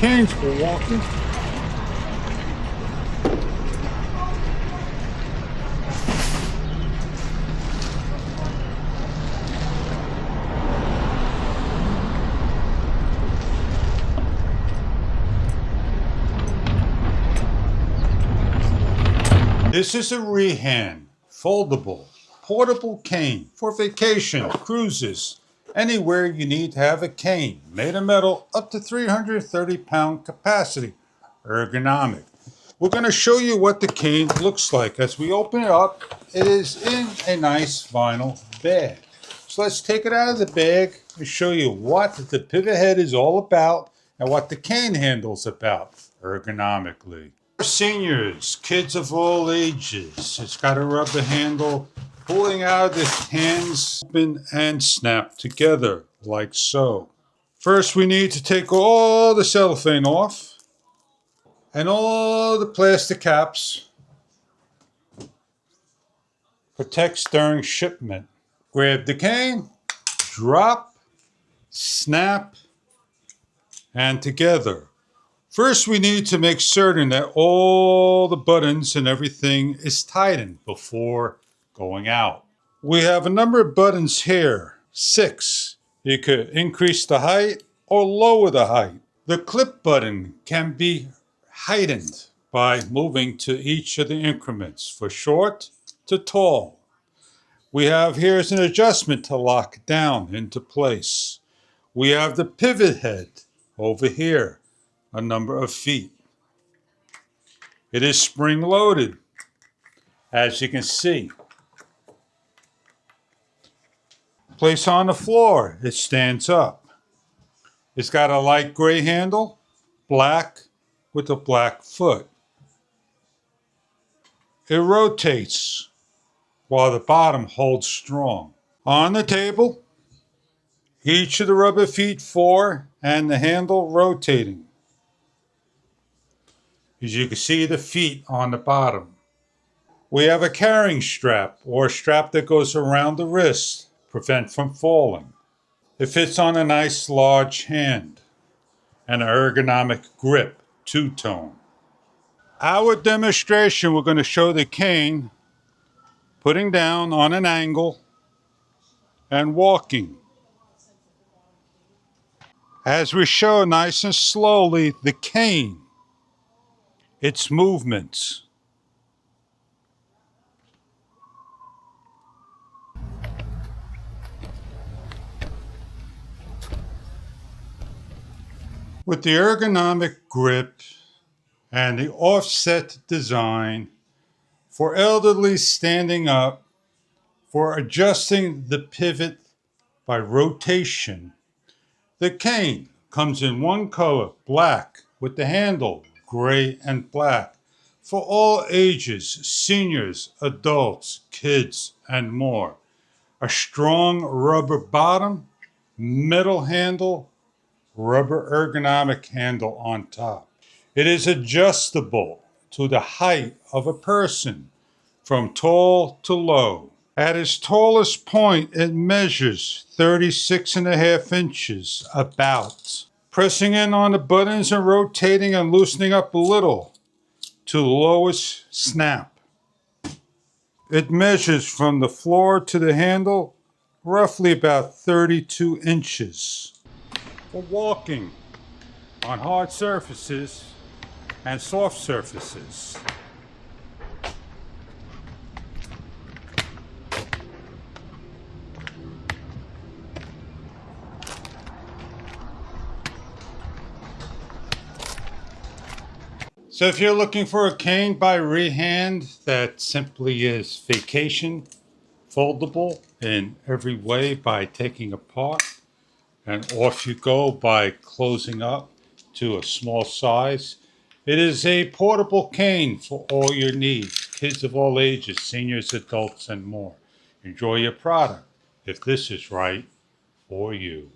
canes for walking. This is a REHAND, foldable, portable cane for vacation, cruises, anywhere you need to have a cane. Made of metal, up to 330-pound capacity, ergonomic. We're going to show you what the cane looks like. As we open it up, it is in a nice vinyl bag. So let's take it out of the bag and show you what the pivot head is all about and what the cane handle's about ergonomically. Seniors, kids of all ages. It's got a rubber handle pulling out of the hands, open and snap together like so. First, we need to take all the cellophane off and all the plastic caps. Protects during shipment. Grab the cane, drop, snap, and together. First, we need to make certain that all the buttons and everything is tightened before going out. We have a number of buttons here, 6. You could increase the height or lower the height. The clip button can be heightened by moving to each of the increments, for short to tall. We have here is an adjustment to lock down into place. We have the pivot head over here, a number of feet. It is spring loaded, as you can see. Place on the floor, it stands up. It's got a light gray handle, black with a black foot. It rotates while the bottom holds strong. On the table, each of the rubber feet 4 and the handle rotating. As you can see the feet on the bottom. We have a carrying strap or a strap that goes around the wrist, prevent from falling. It fits on a nice large hand and an ergonomic grip, 2-tone. Our demonstration, we're going to show the cane putting down on an angle and walking. As we show nice and slowly the cane, its movements. With the ergonomic grip and the offset design for elderly standing up, for adjusting the pivot by rotation, the cane comes in one color, black, with the handle gray and black, for all ages, seniors, adults, kids, and more. A strong rubber bottom, metal handle, rubber ergonomic handle on top. It is adjustable to the height of a person, from tall to low. At its tallest point, it measures 36.5 inches, about. Pressing in on the buttons and rotating and loosening up a little to the lowest snap. It measures from the floor to the handle roughly about 32 inches. For walking on hard surfaces and soft surfaces. So if you're looking for a cane by REHAND that simply is vacation, foldable in every way by taking apart, and off you go by closing up to a small size. It is a portable cane for all your needs, kids of all ages, seniors, adults, and more. Enjoy your product if this is right for you.